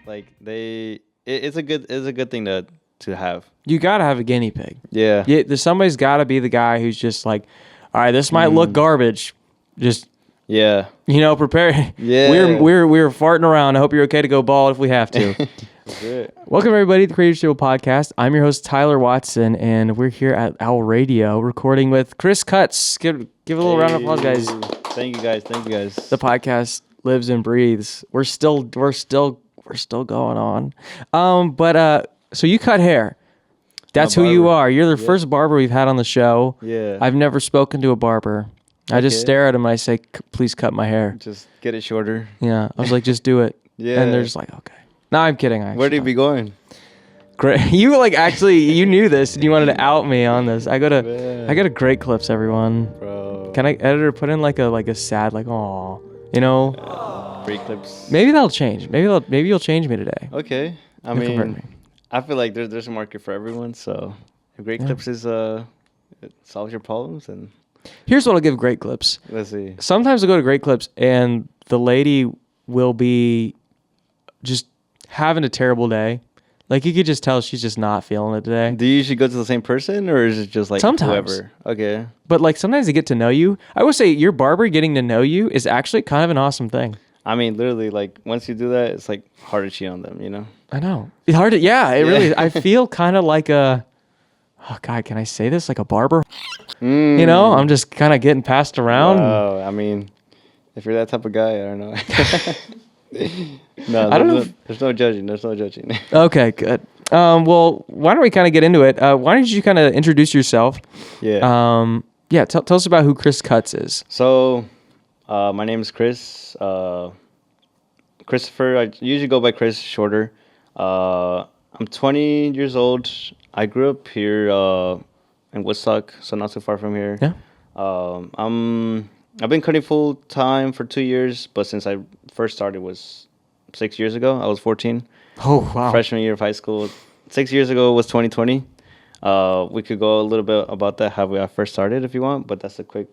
Like it's a good thing to have. You gotta have a guinea pig. Yeah. Yeah, somebody's gotta be the guy who's just like, all right, this might look garbage. Just Yeah. prepare. Yeah. We're farting around. I hope you're okay to go bald if we have to. That's it. Welcome everybody to the Creative Show Podcast. I'm your host Tyler Watson, and we're here at Owl Radio recording with Criscuts. Give a little round of applause, guys. Thank you guys. The podcast lives and breathes. We're still going on. So you cut hair. That's who you are. You're the first barber we've had on the show. Yeah. I've never spoken to a barber. I just stare at him and I say, please cut my hair. Just get it shorter. Yeah. I was like, just do it. Yeah. And they're just like, okay. No, I'm kidding. Where do you be going? Great. You you knew this and you wanted to out me on this. I go to Great Clips, everyone. Bro. Can I editor put in like a sad aw, Great Clips. Maybe that'll change. Maybe you'll change me today. Okay. I You'll convert mean, me. I feel like there's a market for everyone. So if Great Clips is it solves your problems, and Here's what I'll give Great Clips. let's see. Sometimes I go to Great Clips and the lady will be just having a terrible day. Like you could just tell she's just not feeling it today. Do you usually go to the same person, or is it just like Sometimes. whoever? Okay. But like sometimes they get to know you. I would say your barber getting to know you is actually kind of an awesome thing. I mean, literally, like once you do that, it's like hard to cheat on them, you know? I know. It's hard to, it really is. I feel kind of like oh God, can I say this? Like a barber? I'm just kind of getting passed around. Oh, I mean, if you're that type of guy, I don't know. No, I don't know. There's no judging. There's no judging. Okay, good. Well, why don't we kind of get into it? Why don't you kind of introduce yourself? Yeah. Tell us about who Criscuts is. So, my name is Chris. Christopher. I usually go by Chris, shorter. I'm 20 years old. I grew up here in Woodstock, so not too far from here. Yeah. I've been cutting full time for 2 years, but since I first started was 6 years ago. I was 14. Oh, wow. Freshman year of high school. 6 years ago was 2020. We could go a little bit about that, how I first started if you want, but that's a quick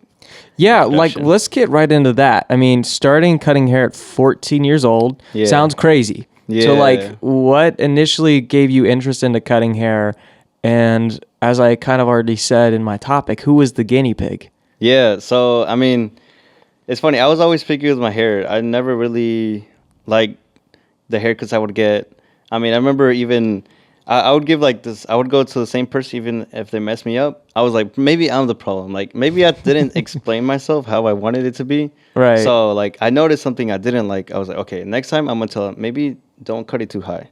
introduction. Let's get right into that. I mean, starting cutting hair at 14 years old sounds crazy. Yeah. So what initially gave you interest into cutting hair? And as I kind of already said in my topic, who was the guinea pig? Yeah, so, I mean, it's funny. I was always picky with my hair. I never really liked the haircuts I would get. I mean, I remember even... I would give this. I would go to the same person even if they messed me up. I was like, maybe I'm the problem. Like maybe I didn't explain myself how I wanted it to be. Right. So I noticed something I didn't like. I was like, okay, next time I'm gonna tell them maybe don't cut it too high.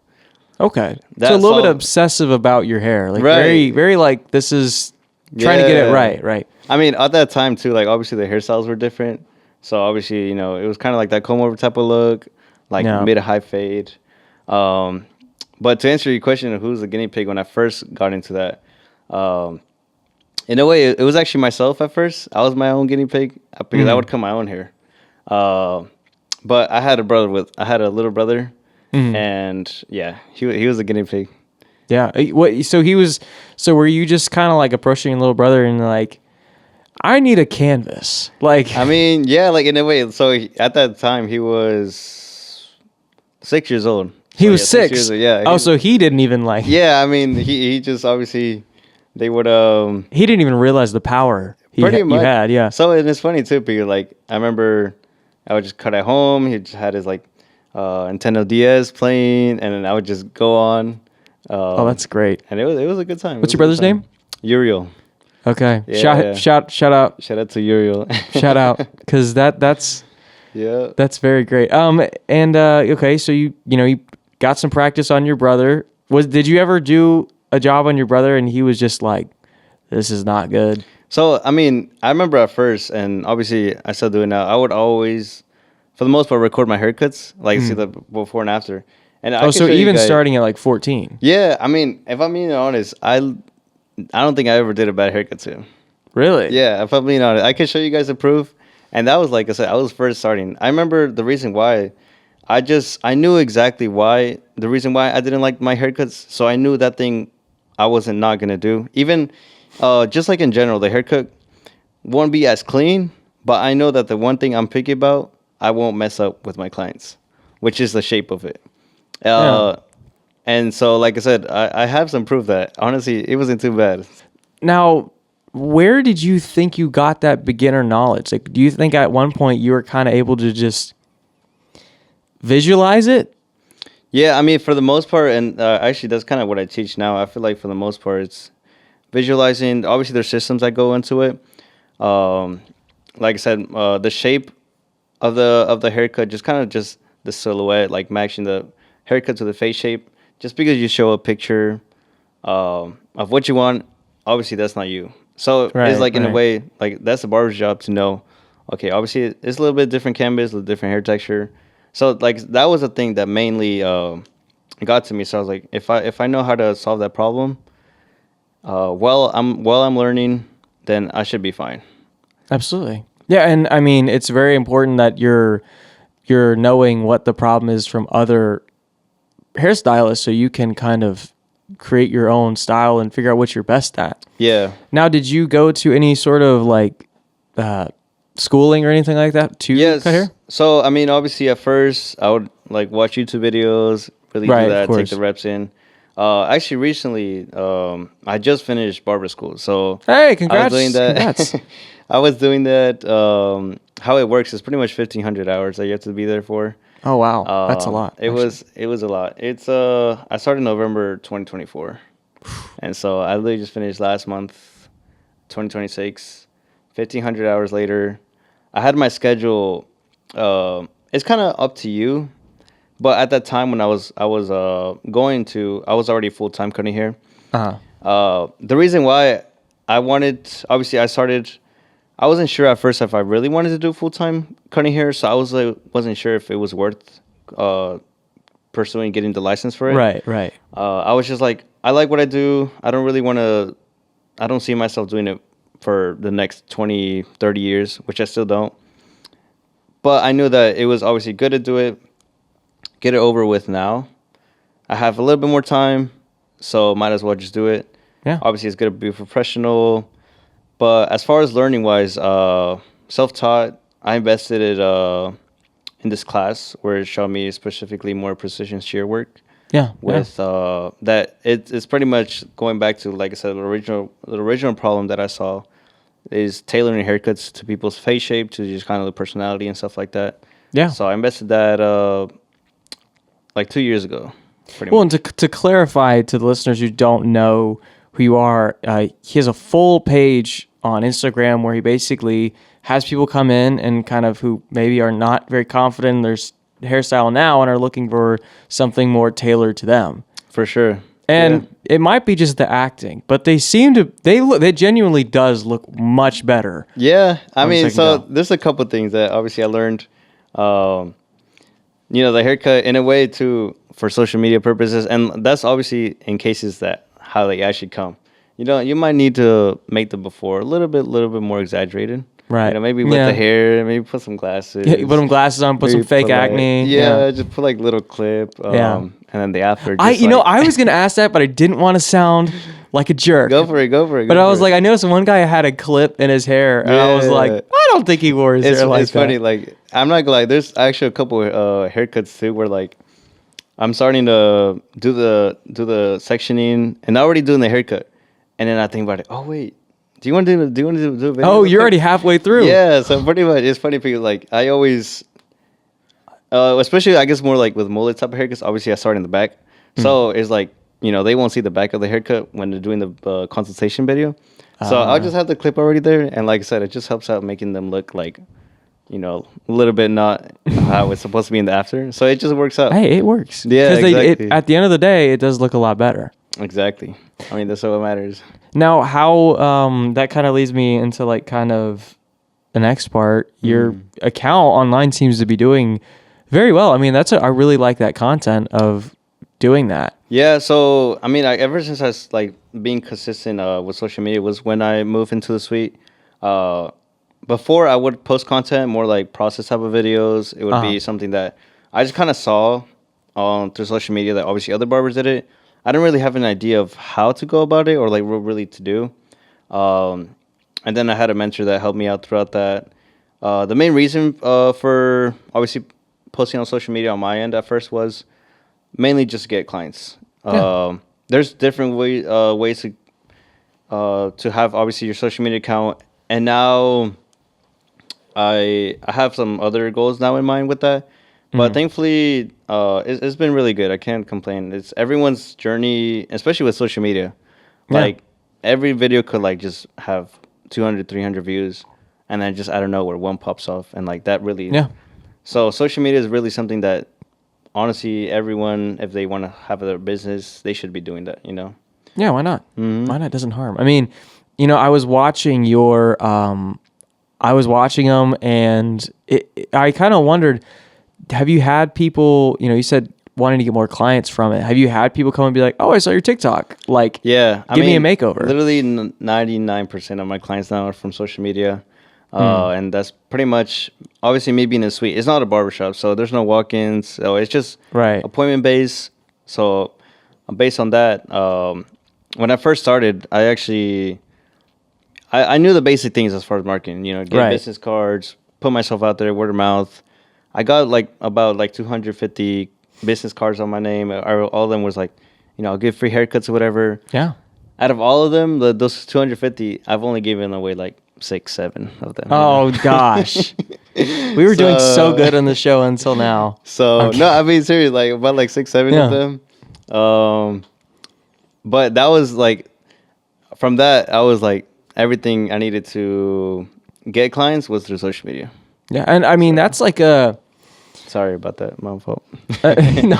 Okay. So a little bit obsessive about your hair, very, very this is trying to get it right. Right. I mean, at that time too, obviously the hairstyles were different. So obviously, it was kind of like that comb over type of look, mid to high fade. But to answer your question of who's the guinea pig, when I first got into that, in a way, it was actually myself at first. I was my own guinea pig because I would cut my own hair. But I had a little brother, and yeah, he was a guinea pig. Yeah. So were you just kind of approaching your little brother and I need a canvas? I mean, yeah, in a way. So at that time, he was 6 years old. He was 6. Yeah. So he didn't even Yeah, I mean, he just obviously they would He didn't even realize the power you had. Yeah. So and it's funny too because I remember I would just cut at home. He just had his Nintendo DS playing, and then I would just go on. That's great. And it was a good time. What's your brother's name? Uriel. Okay. Yeah, shout out. Shout out to Uriel. Shout out because that's. Yeah. That's very great. Okay, so you got some practice on your brother. Did you ever do a job on your brother and he was just like, this is not good? So, I mean, I remember at first, and obviously I still do it now, I would always, for the most part, record my haircuts, see the before and after. And so even starting at 14? Yeah, I mean, if I'm being honest, I don't think I ever did a bad haircut to him. Really? Yeah, if I'm being honest. I can show you guys the proof. And that was, like I said, I was first starting. I remember the reason why. I knew exactly why, the reason why I didn't like my haircuts. So I knew that thing I wasn't not going to do. Even just in general, the haircut won't be as clean. But I know that the one thing I'm picky about, I won't mess up with my clients, which is the shape of it. Uh, and so, like I said, I have some proof that honestly it wasn't too bad. Now, where did you think you got that beginner knowledge? Like, do you think at one point you were kind of able to just visualize it? Yeah, I mean, for the most part, and actually, that's kind of what I teach now. I feel like for the most part, it's visualizing. Obviously, there's systems that go into it. Um, like I said, the shape of the haircut, just kind of just the silhouette, like matching the haircut to the face shape. Just because you show a picture of what you want, obviously that's not you. So it's like in a way, like that's the barber's job to know. Okay, obviously it's a little bit different canvas, a little different hair texture. So like that was a thing that mainly got to me. So I was like, if I know how to solve that problem, while I'm learning, then I should be fine. Absolutely. Yeah, and I mean, it's very important that you're knowing what the problem is from other hairstylists, so you can kind of create your own style and figure out what you're best at. Yeah. Now, did you go to any sort of like schooling or anything like that to cut hair? So I mean, obviously at first I would like watch YouTube videos, really do that, take the reps in. Actually, recently, I just finished barber school, so hey, congrats! I was doing that. Congrats. I was doing that. How it works is pretty much 1,500 hours that you have to be there for. Oh wow, that's a lot. It was a lot. It's I started November 2024, and so I literally just finished last month, 2026. 1,500 hours later, I had my schedule. It's kind of up to you. But at that time when I was already full time cutting hair. The reason why I wasn't sure at first if I really wanted to do full time cutting hair, so wasn't sure if it was worth pursuing getting the license for it. Right. I was just like, I like what I do. I don't see myself doing it for the next 20, 30 years, which I still don't. But I knew that it was obviously good to do it. Get it over with now. I have a little bit more time, so might as well just do it. Yeah. Obviously, it's good to be professional. But as far as learning wise, self-taught, I invested it in this class where it showed me specifically more precision shear work. Yeah. With that, it's pretty much going back to, like I said, the original problem that I saw is tailoring haircuts to people's face shape, to just kind of the personality and stuff like that. Yeah. So I invested that like 2 years ago. Well, and to clarify to the listeners who don't know who you are, he has a full page on Instagram where he basically has people come in and kind of who maybe are not very confident in their hairstyle now and are looking for something more tailored to them. For sure. And it might be just the acting, but they genuinely does look much better. Yeah. I mean, so there's a couple things that obviously I learned. The haircut in a way too for social media purposes, and that's obviously in cases that how they actually come. You might need to make the before a little bit more exaggerated. Right. Maybe with the hair, maybe put some glasses. Yeah, you put some glasses on, put some fake acne. Just put like little clip. And then the after. I was gonna ask that, but I didn't want to sound like a jerk. Go for it. But I was like, I noticed one guy had a clip in his hair, and I was like, I don't think he wore his hair like that. It's funny. Like, I'm not gonna lie. There's actually a couple haircuts too where like I'm starting to do the sectioning and already doing the haircut, and then I think about it. Oh wait. Do you want to do a video? Oh, you're already halfway through. Yeah, so pretty much it's funny because like I always, especially I guess more like with mullet type of haircuts. Obviously, I start in the back, so it's like they won't see the back of the haircut when they're doing the consultation video. So I'll just have the clip already there, and like I said, it just helps out making them look like, a little bit not how it's supposed to be in the after. So it just works out. Hey, it works. Yeah, exactly. At the end of the day, it does look a lot better. Exactly. I mean, that's what matters. Now, how that kind of leads me into like kind of the next part. Your account online seems to be doing very well. I mean, I really like that content of doing that. Yeah. So I mean, ever since I was like being consistent with social media was when I moved into the suite. Before I would post content more like process type of videos. It would be something that I just kind of saw through social media that obviously other barbers did it. I didn't really have an idea of how to go about it or like what really to do. And then I had a mentor that helped me out throughout that. The main reason for obviously posting on social media on my end at first was mainly just to get clients. Yeah. There's different ways to have obviously your social media account, and now I have some other goals now in mind with that. But thankfully, it's been really good. I can't complain. It's everyone's journey, especially with social media. Yeah. Like every video could like just have 200, 300 views, and then just out of nowhere one pops off, and like that really. Yeah. So social media is really something that honestly everyone, if they want to have their business, they should be doing that. You know. Yeah, why not? Why not? It doesn't harm. I mean, I was watching I was watching them, and I kind of wondered, have you had people, you said wanting to get more clients from it. Have you had people come and be like, "Oh, I saw your TikTok. Like, Yeah, give me a makeover." Literally 99% of my clients now are from social media. And that's pretty much, obviously, me being a suite. It's not a barbershop, so there's no walk-ins. So it's just Right. appointment-based. So based on that, when I first started, I knew the basic things as far as marketing. Get Right. business cards, put myself out there, word of mouth. I got about 250 business cards on my name. All of them was like, I'll give free haircuts or whatever. Yeah. Out of all of them, those 250, I've only given away like 6, 7 of them. Oh gosh. We were doing so good on the show until now. So no, I mean serious, like about like 6, 7 Yeah. of them. But that was like, from that I was like, everything I needed to get clients was through social media. Yeah, and I mean that's like a Sorry about that, my fault. no,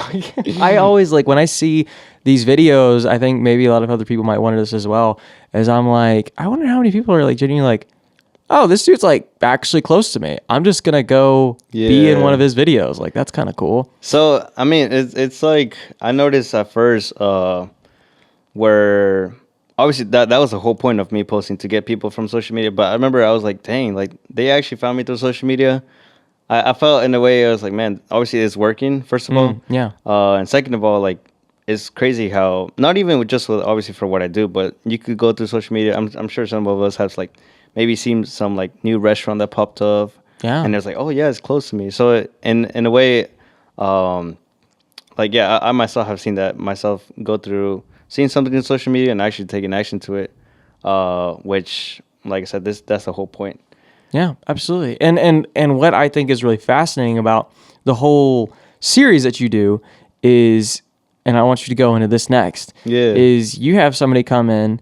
I always like when I see these videos, I think maybe a lot of other people might wonder this as well, as I'm like, I wonder how many people are like genuinely like, oh, this dude's like actually close to me. I'm just gonna go be in Yeah. one of his videos. Like that's kind of cool. So I mean, it's like I noticed at first, where obviously that was the whole point of me posting, to get people from social media. But I remember I was like, dang, like they actually found me through social media. I felt in a way I was like, man, obviously it's working. First of all, Yeah. and second of all, like it's crazy how not even with obviously for what I do, but you could go through social media. I'm sure some of us have like maybe seen some like new restaurant that popped up. Yeah. And it's like, oh yeah, it's close to me. So in a way, like yeah, I myself have seen that myself, go through seeing something in social media and actually taking action to it, which, like I said, that's the whole point. Yeah, absolutely. And what I think is really fascinating about the whole series that you do is, and I want you to go into this next, Yeah. is you have somebody come in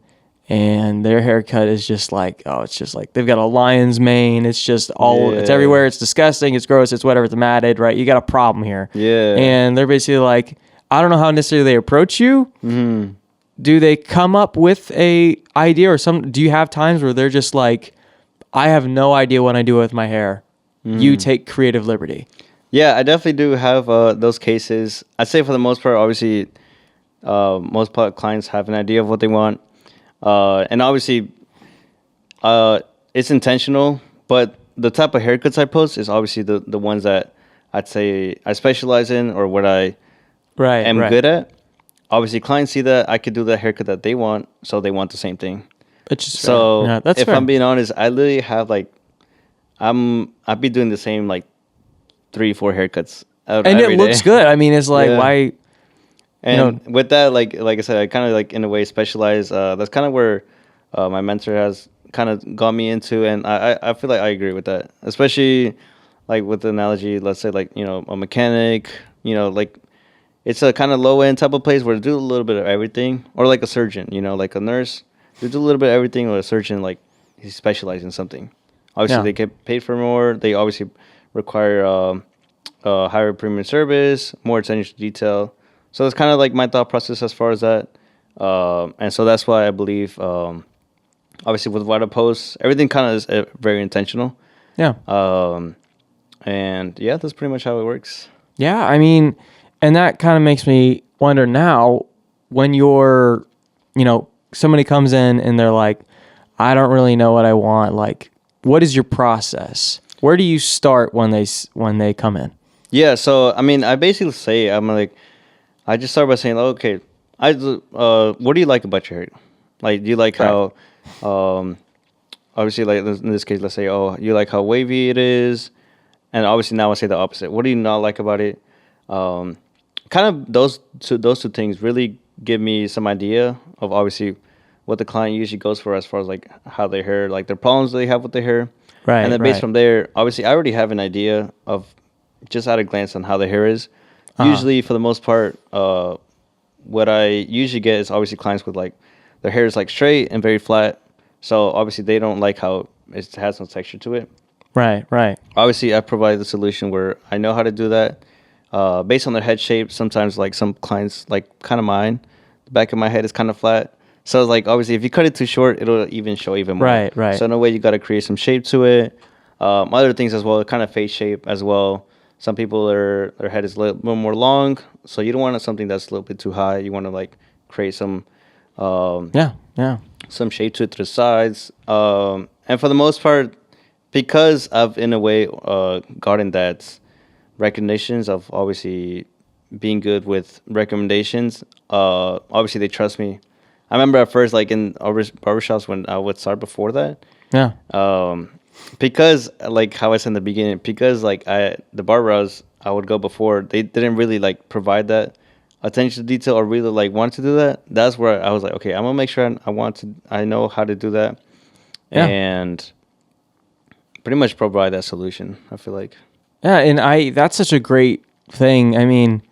and their haircut is just like, oh, it's just like they've got a lion's mane. It's just it's Yeah. everywhere. It's disgusting. It's gross. It's whatever. It's matted, right? You got a problem here. Yeah. And they're basically like, I don't know how necessarily they approach you. Mm-hmm. Do they come up with a idea, or do you have times where they're just like, I have no idea what I do with my hair. You take creative liberty. Yeah, I definitely do have those cases. I'd say for the most part, obviously, most clients have an idea of what they want, and obviously, it's intentional. But the type of haircuts I post is obviously the ones that I'd say I specialize in, or what I am good at. Obviously, clients see that I could do the haircut that they want, so they want the same thing. It's just So yeah, that's if fair. I'm being honest, I literally have like, I'd be doing the same like 3, 4 haircuts and every it looks day. good. I mean, it's like Yeah. why? And with that, like I said, I kind of like in a way specialize. That's kind of where my mentor has kind of got me into, and I feel like I agree with that, especially like with the analogy. Let's say like a mechanic, like it's a kind of low end type of place where they do a little bit of everything, or like a surgeon, like a nurse, they do a little bit of everything, or a surgeon like he specializes in something. Obviously, Yeah. they get paid for more. They obviously require higher premium service, more attention to detail. So it's kind of like my thought process as far as that. And so that's why I believe, obviously, with what I post, everything kind of is very intentional. Yeah. And yeah, that's pretty much how it works. Yeah, I mean, and that kind of makes me wonder now, when somebody comes in and they're like, I don't really know what I want. Like, what is your process? Where do you start when they come in? Yeah, so I mean, I basically say I just start by saying, okay, what do you like about your hair? Like, do you like how, obviously, like in this case, let's say, oh, you like how wavy it is, and obviously now I say the opposite. What do you not like about it? kind of those two things really give me some idea of obviously what the client usually goes for as far as like how their hair, like their problems they have with their hair. Right. And then based from there, obviously I already have an idea of just at a glance on how the hair is. Usually for the most part, what I usually get is obviously clients with like their hair is like straight and very flat. So obviously they don't like how it has no texture to it. Right. Obviously I provide the solution where I know how to do that. Based on their head shape, sometimes like some clients, like kind of mine, the back of my head is kind of flat. So like obviously if you cut it too short, it'll even show even more. Right. So in a way you got to create some shape to it. Other things as well, kind of face shape as well. Some people their head is a little more long, so you don't want something that's a little bit too high. You want to like create some Yeah. some shape to it to the sides. And for the most part, because I've in a way gotten that recognitions of obviously being good with recommendations. Obviously they trust me. I remember at first, like in barbershops when I would start before that. Yeah. Because like how I said in the beginning, because like the barbers I would go before, they didn't really like provide that attention to detail or really like want to do that. That's where I was like, okay, I'm gonna make sure I know how to do that, and pretty much provide that solution. I feel like. Yeah, and that's such a great thing. I mean,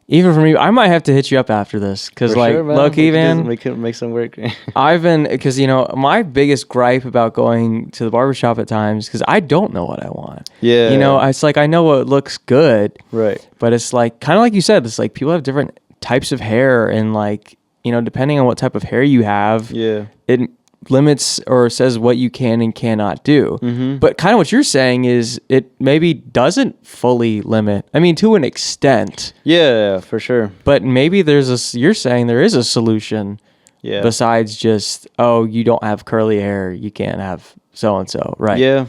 even for me, I might have to hit you up after this because, like, low-key, man, make some work. I've been because my biggest gripe about going to the barbershop at times because I don't know what I want. Yeah, it's like I know what looks good, right? But it's like kind of like you said, it's like people have different types of hair, and like depending on what type of hair you have, it limits or says what you can and cannot do. Mm-hmm. But kind of what you're saying is it maybe doesn't fully limit. I mean, to an extent. Yeah, for sure. But maybe you're saying there is a solution besides just, oh, you don't have curly hair, you can't have so-and-so, right? Yeah.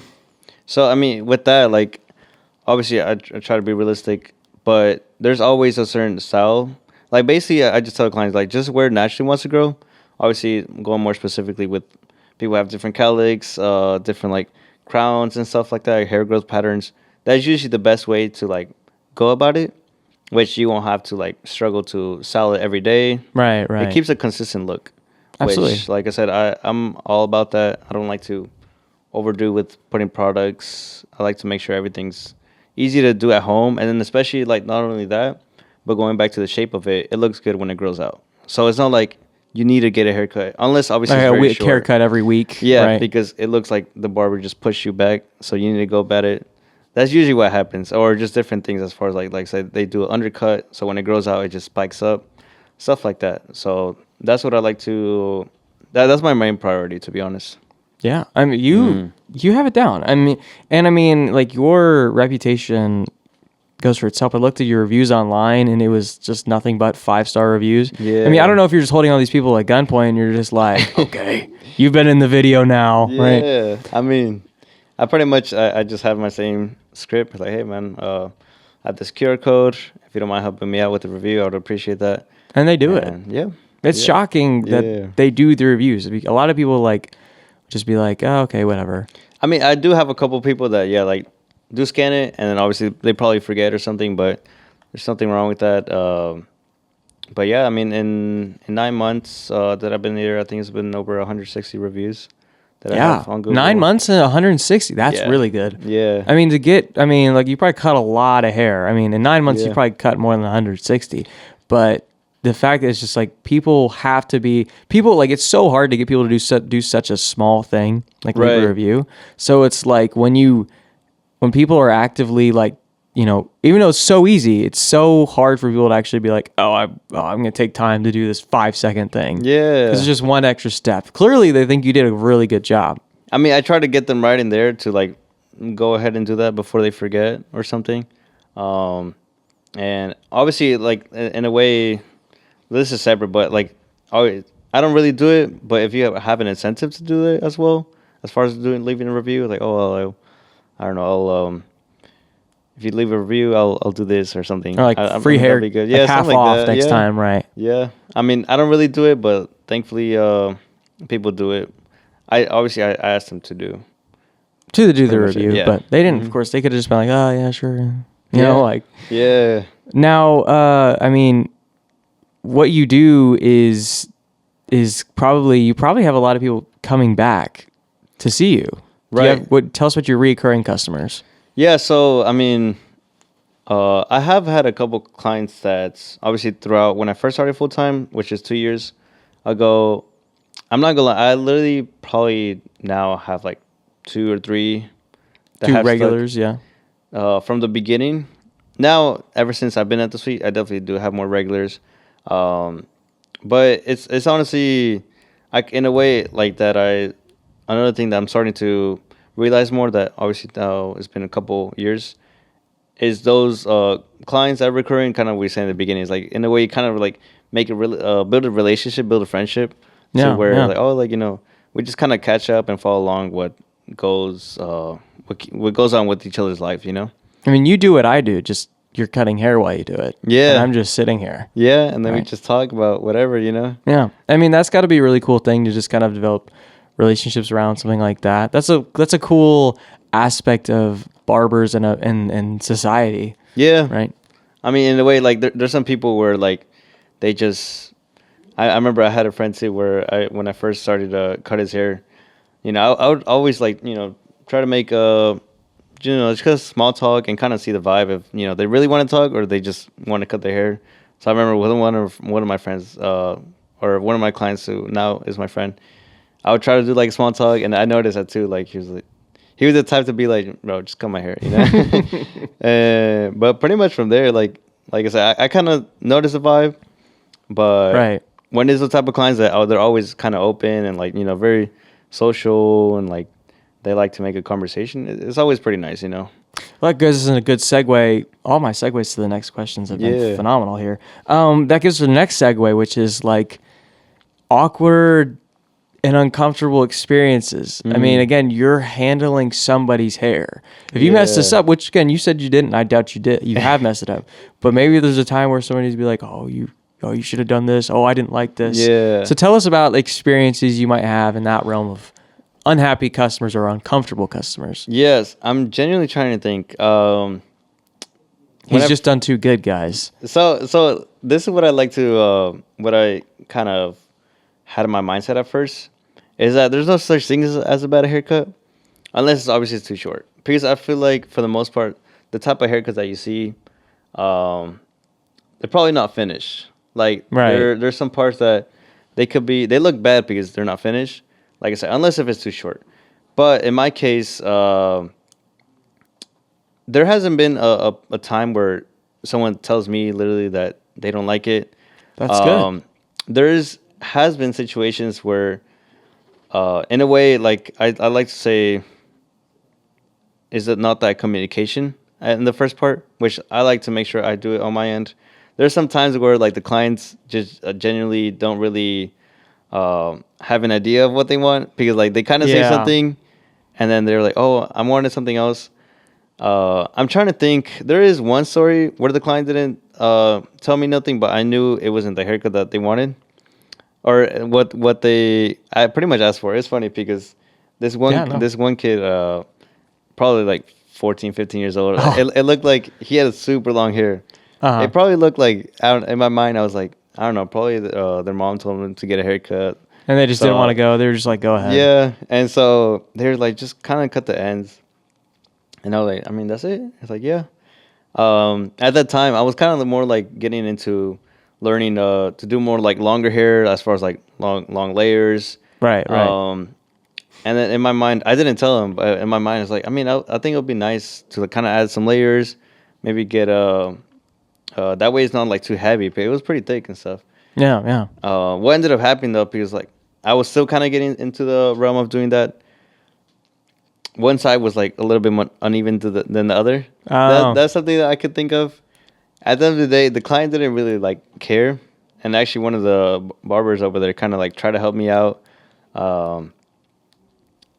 So, I mean, with that, like, obviously I try to be realistic, but there's always a certain style. Like, basically, I just tell clients, like, just where it naturally wants to grow. Obviously, going more specifically with people who have different cowlicks, different like crowns and stuff like that, like hair growth patterns. That's usually the best way to like go about it, which you won't have to like struggle to style it every day. Right. It keeps a consistent look. Absolutely. Which, like I said, I'm all about that. I don't like to overdo with putting products. I like to make sure everything's easy to do at home, and then especially like not only that, but going back to the shape of it, it looks good when it grows out. So it's not like you need to get a haircut unless obviously it's very short. Haircut every week. Yeah, right. Because it looks like the barber just pushed you back, so you need to go about it. That's usually what happens, or just different things as far as like say they do an undercut, so when it grows out, it just spikes up, stuff like that. So that's what I like to. That's my main priority, to be honest. Yeah, I mean you have it down. I mean, like your reputation goes for itself. I looked at your reviews online and it was just nothing but 5-star reviews. Yeah. I mean, I don't know if you're just holding all these people at gunpoint and you're just like, okay, you've been in the video now, right? Yeah. I mean, I pretty much I just have my same script. It's like, hey man, I have this QR code. If you don't mind helping me out with the review, I would appreciate that. And they do it. Yeah. It's shocking that they do the reviews. A lot of people like just be like, oh, okay, whatever. I mean, I do have a couple people that like do scan it, and then obviously they probably forget or something, but there's something wrong with that. But yeah, I mean, in 9 months that I've been here, I think it's been over 160 reviews that I have on Google. 9 months and 160. That's really good. Yeah. I mean, like you probably cut a lot of hair. I mean, in 9 months, you probably cut more than 160. But the fact that it's just like it's so hard to get people to do such a small thing, like leave a review. So it's like when people are actively like, even though it's so easy, it's so hard for people to actually be like, I'm going to take time to do this 5-second thing. Yeah. Because it's just one extra step. Clearly, they think you did a really good job. I mean, I try to get them right in there to like go ahead and do that before they forget or something. And obviously, like in a way, this is separate, but like I don't really do it. But if you have an incentive to do it as well, as far as leaving a review, like I don't know, if you leave a review, I'll do this or something. Or like free hair, be good. Yeah, like half off like next time, right? Yeah, I mean, I don't really do it, but thankfully, people do it. I asked them to do the review, but they didn't. Of course, they could have just been like, oh yeah, sure, you know, like yeah. Now, I mean, what you do is probably you probably have a lot of people coming back to see you. Right. Tell us about your recurring customers. Yeah. So I mean, I have had a couple clients that's obviously throughout when I first started full time, which is 2 years ago. I'm not gonna lie, I literally probably now have like two or three that Two have stuck regulars, yeah. from the beginning. Now, ever since I've been at the suite, I definitely do have more regulars. Um, but it's honestly, like in a way like that. Another thing that I'm starting to realize more that obviously now it's been a couple years is those clients that are recurring. Kind of we said in the beginning is like in a way you kind of like make a build a relationship, build a friendship, to Yeah, where yeah. like we just kind of catch up and follow along goes what goes on with each other's life. I mean, you do what I do, just you're cutting hair while you do it. And Yeah, I'm just sitting here. yeah, and then we Right. just talk about whatever. Yeah. I mean, that's got to be a really cool thing to just kind of develop relationships around something like that. That's a cool aspect of barbers and society, Yeah, right? I mean, in a way, like there's some people where like they just. I remember I had a friend too where when I first started to cut his hair, I would always like try to make just small talk and kind of see the vibe if they really want to talk or they just want to cut their hair. So I remember with one of my friends or one of my clients who now is my friend, I would try to do like small talk, and I noticed that too. Like he was the type to be like, bro, just cut my hair. But pretty much from there, like I said, I kind of noticed the vibe, but Right. when there's the type of clients that they're always kind of open and like very social and like they like to make a conversation, it's always pretty nice. Well, that gives us a good segue. All my segues to the next questions have been Yeah. phenomenal here. That gives us the next segue, which is like awkward and uncomfortable experiences. I mean, again, you're handling somebody's hair. If you mess this Yeah. up, which again you said you didn't, I doubt you did. You have messed it up, but maybe there's a time where somebody needs to be like, "Oh, you should have done this. Oh, I didn't like this." Yeah. So tell us about experiences you might have in that realm of unhappy customers or uncomfortable customers. Yes, I'm genuinely trying to think. He's I've- just done too good, guys. So this is what I like to what I kind of had in my mindset at first is that there's no such thing as a bad haircut unless it's obviously too short. Because I feel like for the most part, the type of haircuts that you see, they're probably not finished. Like Right. there's some parts that they look bad because they're not finished. Like I said, unless if it's too short. But in my case, there hasn't been a time where someone tells me literally that they don't like it. That's good. Has been situations where, in a way, like I like to say, is it not that communication in the first part, which I like to make sure I do it on my end. There's some times where like the clients just genuinely don't really have an idea of what they want because like they kind of say Yeah. something, and then they're like, "Oh, I'm wanting something else." I'm trying to think. There is one story where the client didn't tell me nothing, but I knew it wasn't the haircut that they wanted, or what I pretty much asked for. It's funny because Yeah, no. this one kid, probably like 14, 15 years old. Oh. It looked like he had a super long hair. Uh-huh. It probably looked like in my mind I was like, I don't know, probably their mom told them to get a haircut. And they just didn't So, want to go. They were just like, go ahead. yeah, and so they're like, just kind of cut the ends. And I was like, I mean, that's it. It's like, yeah. At that time, I was kind of more like getting into learning to do more like longer hair as far as like long layers. Right. And then in my mind, I didn't tell him, but in my mind, it's like, I mean, I think it would be nice to kind of add some layers, maybe get that way it's not like too heavy, but it was pretty thick and stuff. Yeah. What ended up happening though, because like I was still kind of getting into the realm of doing that. One side was like a little bit more uneven than the other. Oh. That's something that I could think of. At the end of the day, the client didn't really like care, and actually one of the barbers over there kind of like tried to help me out.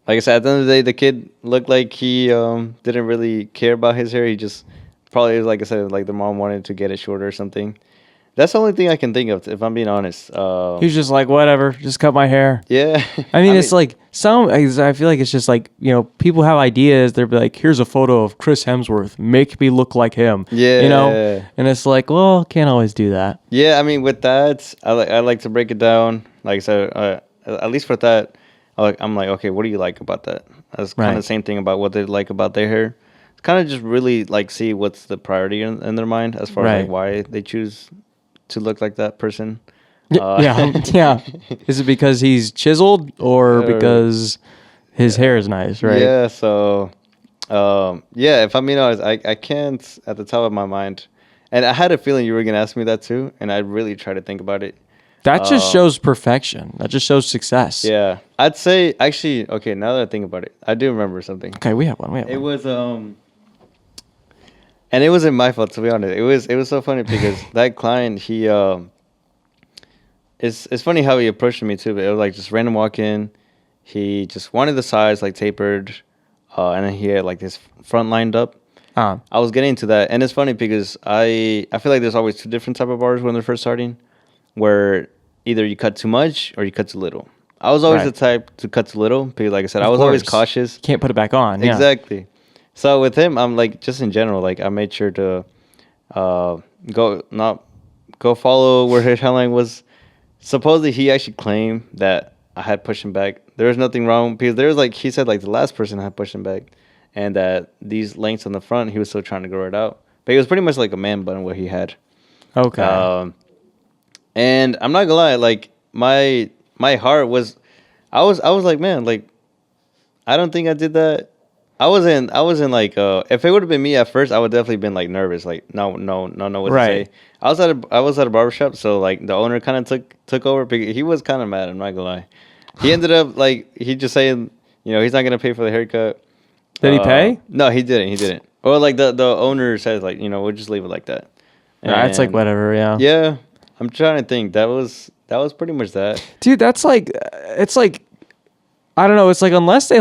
Like I said, at the end of the day, the kid looked like he didn't really care about his hair. He just probably, like I said, like the mom wanted to get it shorter or something. That's the only thing I can think of, if I'm being honest. He's just like, whatever, just cut my hair. Yeah. I mean, it's like I feel like it's just like, people have ideas. They're like, here's a photo of Chris Hemsworth. Make me look like him. Yeah. And it's like, well, can't always do that. Yeah, I mean, with that, I like to break it down. Like I said, at least with that, I'm like, okay, what do you like about that? That's kind of the same thing about what they like about their hair. It's kind of just really like see what's the priority in their mind as far as like why they choose to look like that person. Yeah. Is it because he's chiseled or because his hair is nice, right? Yeah, so, if I'm being honest, I can't at the top of my mind. And I had a feeling you were going to ask me that too, and I really tried to think about it. That just shows perfection. That just shows success. Yeah. I'd say, actually, okay, now that I think about it, I do remember something. Okay, we have one. It was, and it wasn't my fault, to be honest. It was so funny because that client, he, it's funny how he approached me too, but it was like just random walk in. He just wanted the sides like tapered, and then he had like this front lined up. I was getting into that, and it's funny because I feel like there's always two different type of barbers when they're first starting, where either you cut too much or you cut too little. I was always the type to cut too little because, like I said, I was always cautious. Can't put it back on. Exactly. So with him, I'm like, just in general, like I made sure to go follow where his hairline was. Supposedly, he actually claimed that I had pushed him back. There was nothing wrong because there was like, he said like the last person had pushed him back, and that these lengths on the front, he was still trying to grow it out. But it was pretty much like a man bun what he had. Okay. And I'm not gonna lie, like my heart was, I was like, man, like I don't think I did that. I wasn't like, if it would have been me at first, I would definitely been like nervous, like no what to say. I was at a barbershop, so like the owner kind of took over because he was kind of mad. I'm not gonna lie. He ended up like he just saying, he's not gonna pay for the haircut. Did he pay? No, he didn't. Or like the owner says like, we'll just leave it like that. Yeah, it's like whatever. Yeah. Yeah, I'm trying to think. That was pretty much that. Dude, that's like, it's like, I don't know. It's like unless they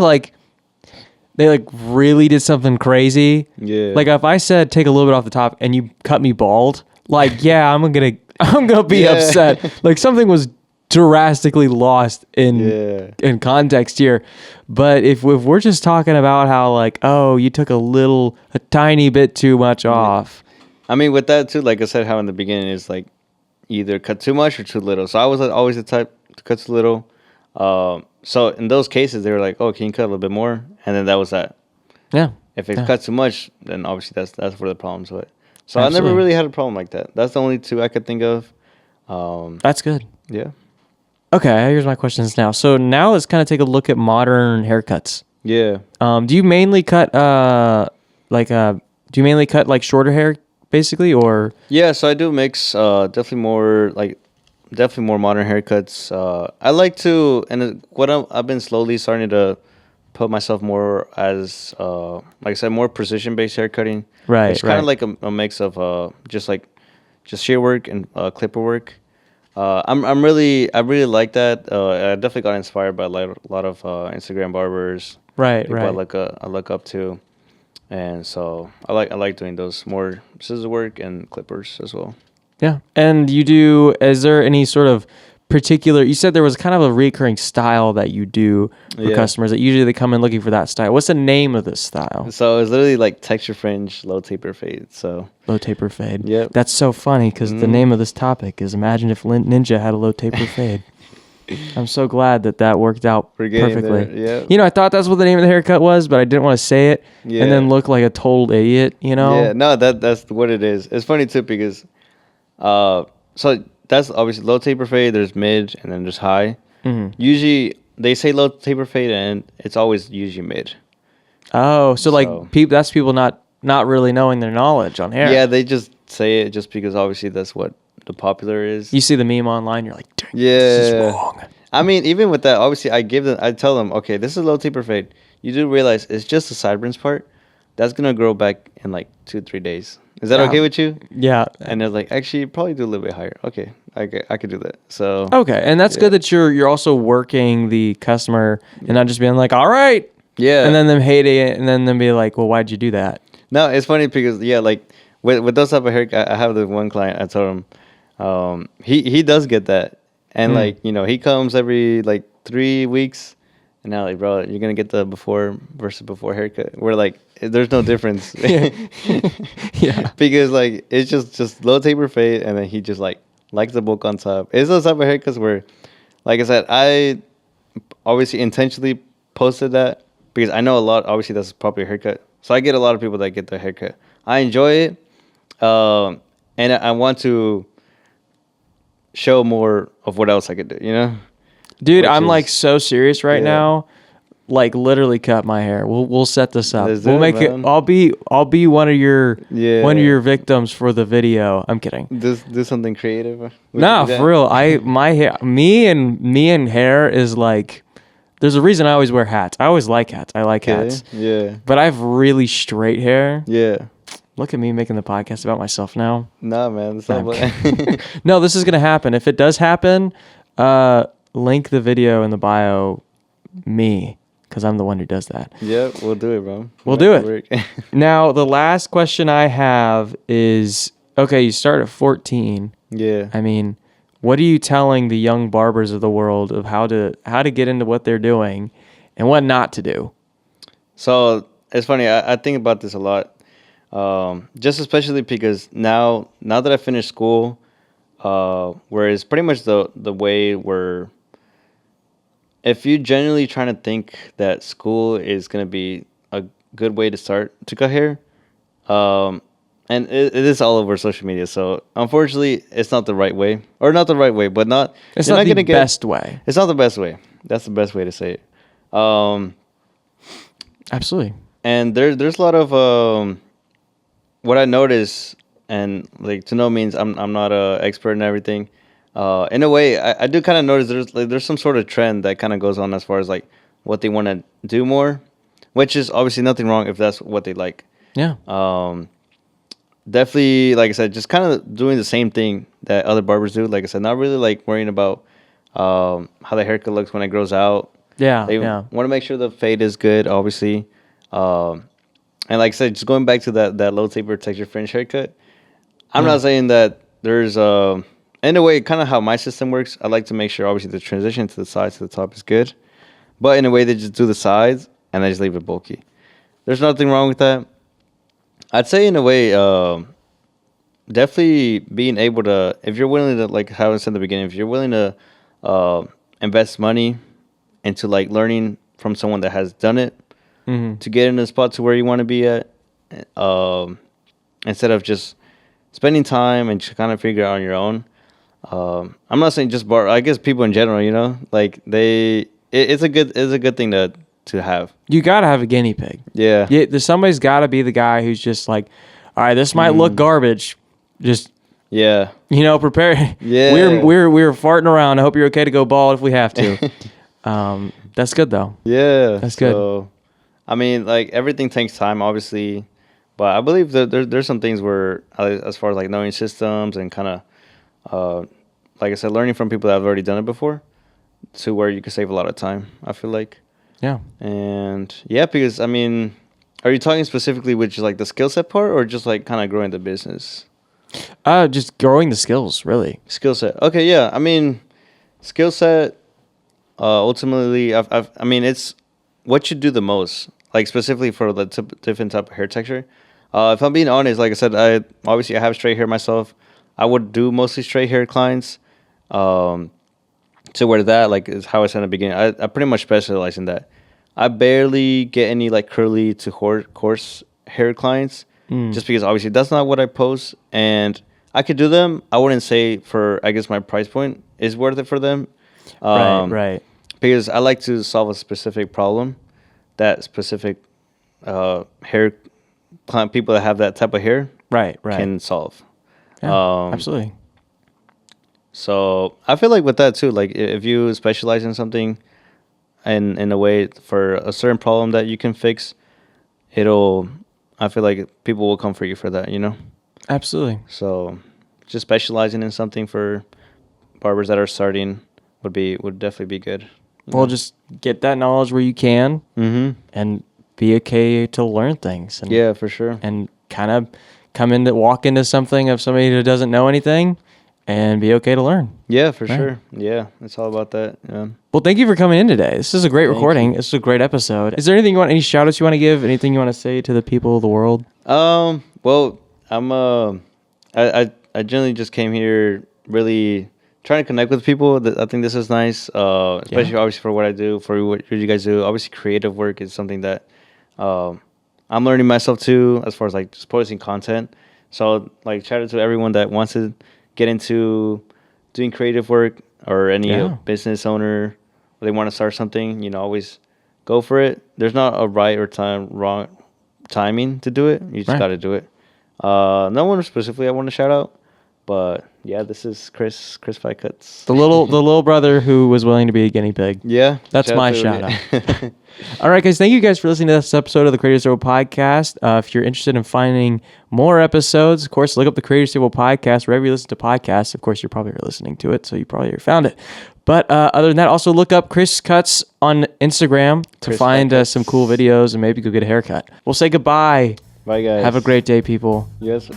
really did something crazy. Yeah. Like if I said take a little bit off the top and you cut me bald, like yeah, I'm gonna be upset. Like something was drastically lost in context here. But if we're just talking about how like, oh, you took a tiny bit too much off. I mean, with that too, like I said, how in the beginning is like either cut too much or too little. So I was always the type to cut too little. So in those cases, they were like, "Oh, can you cut a little bit more?" And then that was that. Yeah. If it cut too much, then obviously that's where the problems were. So I never really had a problem like that. That's the only two I could think of. That's good. Yeah. Okay, here's my questions now. So now let's kind of take a look at modern haircuts. Yeah. Do you mainly cut like shorter hair basically, or? Yeah, so I do mix definitely more modern haircuts. I like to, and I've been slowly starting to put myself more as like I said, more precision based haircutting. Right. It's kind of like a mix of just shear work and clipper work. I really like that. I definitely got inspired by a lot of Instagram barbers. Right. I look up to, and so I like doing those more scissor work and clippers as well. Yeah. And is there any sort of particular, you said there was kind of a recurring style that you do for customers that usually they come in looking for that style. What's the name of this style? So it's literally like texture fringe, low taper fade. So low taper fade. Yep. That's so funny because the name of this topic is imagine if Ninja had a low taper fade. I'm so glad that worked out perfectly. Yeah. I thought that's what the name of the haircut was, but I didn't want to say it and then look like a total idiot, Yeah, no, that's what it is. It's funny too because so that's obviously low taper fade, there's mid, and then there's high. Mm-hmm. Usually they say low taper fade and it's always usually mid. Oh, so like that's people not really knowing their knowledge on hair. Yeah, they just say it just because obviously that's what the popular is. You see the meme online, you're like, dang, this is wrong. I mean, even with that, obviously I tell them, okay, this is low taper fade. You do realize it's just the sideburns part. That's gonna grow back in like 2-3 days. Is that okay with you? Yeah. And they're like, actually, probably do a little bit higher. Okay, I could do that. So okay, and that's good that you're also working the customer and not just being like, all right, and then them hating it, and then them be like, well, why'd you do that? No, it's funny because like with those type of haircut, I have the one client. I told him, He does get that, and Mm. like he comes every like 3 weeks, and now like bro, you're gonna get the before versus before haircut. We're like, there's no difference. Yeah. Yeah. Because like it's just low taper fade, and then he just like likes the bulk on top. It's those type of haircuts where, like I said, I obviously intentionally posted that because I know a lot. Obviously, that's a popular haircut, so I get a lot of people that get the haircut. I enjoy it, and I want to show more of what else I could do. Dude, Which I'm like is so serious right yeah. now. Like literally cut my hair. We'll set this up. Let's do We'll it, make it. man. I'll be one of your Yeah. victims for the video. I'm kidding. Do something creative. Would you Nah, do that? for real. My hair, me and hair is like. There's a reason I always wear hats. I always like hats. I like Okay. hats. Yeah. But I have really straight hair. Yeah. Look at me making the podcast about myself now. Nah, man. That's not I'm what. No, this is gonna happen. If it does happen, link the video in the bio. Me, because I'm the one who does that. Yeah, we'll do it, bro. We'll do it. Work. Now, the last question I have is, okay, you start at 14. Yeah. I mean, what are you telling the young barbers of the world of how to get into what they're doing and what not to do? So it's funny. I think about this a lot. Just especially because now that I finished school, where it's pretty much the way where if you genuinely trying to think that school is gonna be a good way to start to cut hair, and it is all over social media. So unfortunately, it's not the right way, or not the right way, but not. It's you're not the gonna best way. It's not the best way. That's the best way to say it. Absolutely. And there's a lot of what I notice, and like to know means I'm not a expert in everything. In a way, I do kind of notice there's some sort of trend that kind of goes on as far as like what they want to do more, which is obviously nothing wrong if that's what they like. Yeah. Definitely, like I said, just kind of doing the same thing that other barbers do. Like I said, not really like worrying about how the haircut looks when it grows out. Yeah. They Yeah. want to make sure the fade is good, obviously. And like I said, just going back to that low taper texture fringe haircut, I'm not saying that there's in a way kind of how my system works. I like to make sure obviously the transition to the sides to the top is good, but in a way they just do the sides and they just leave it bulky. There's nothing wrong with that. I'd say in a way, definitely being able to, if you're willing to, like how I said in the beginning, if you're willing to invest money into like learning from someone that has done it, to get in a spot to where you want to be at, instead of just spending time and just kind of figure it out on your own. I'm not saying just I guess people in general, like it's a good thing to have. You gotta have a guinea pig. Yeah. Somebody's gotta be the guy who's just like, all right, this might look garbage. Just Yeah. prepare. Yeah. We're farting around. I hope you're okay to go bald if we have to. That's good though. Yeah. That's good. So, I mean, like everything takes time, obviously, but I believe that there's some things where, as far as like knowing systems and kind of, like I said, learning from people that have already done it before, to where you can save a lot of time. I feel like. Yeah. And yeah, because I mean, are you talking specifically with just like the skill set part, or just like kind of growing the business? Just growing the skills, really. Skill set. Okay, yeah. I mean, skill set. Ultimately, I mean, it's what you do the most. Like specifically for the different type of hair texture. If I'm being honest, like I said, I have straight hair myself. I would do mostly straight hair clients. To where that like is how I said in the beginning. I pretty much specialize in that. I barely get any like curly to coarse hair clients, just because obviously that's not what I post, and I could do them. I wouldn't say for I guess my price point is worth it for them. Right. Because I like to solve a specific problem that specific hair client people that have that type of hair Right. can solve. Yeah, absolutely. So I feel like with that too, like if you specialize in something in a way for a certain problem that you can fix, I feel like people will come for you for that, Absolutely. So just specializing in something for barbers that are starting would definitely be good. Well, just get that knowledge where you can, Mm-hmm. and be okay to learn things. And, Yeah, for sure. And kind of walk into something of somebody who doesn't know anything, and be okay to learn. Yeah, for sure. Yeah, it's all about that. Yeah. Well, thank you for coming in today. This is a great recording. This is a great episode. Is there anything any shout outs you want to give? Anything you want to say to the people of the world? Well, I generally just came here really trying to connect with people. I think this is nice, especially obviously for what I do, for what you guys do. Obviously, creative work is something that I'm learning myself too, as far as like just posting content. So like shout out to everyone that wants to get into doing creative work, or any business owner, or they want to start something. Always go for it. There's not a right or wrong timing to do it. You just got to do it. No one specifically I want to shout out, but yeah, this is Criscuts. The little brother who was willing to be a guinea pig. Yeah, that's my shout out. All right, guys, thank you guys for listening to this episode of the Creator Stable Podcast. If you're interested in finding more episodes, of course, look up the Creator Stable Podcast wherever you listen to podcasts. Of course, you're probably listening to it, so you probably already found it. But other than that, also look up Criscuts on Instagram to find some cool videos and maybe go get a haircut. We'll say goodbye. Bye, guys. Have a great day, people. Yes.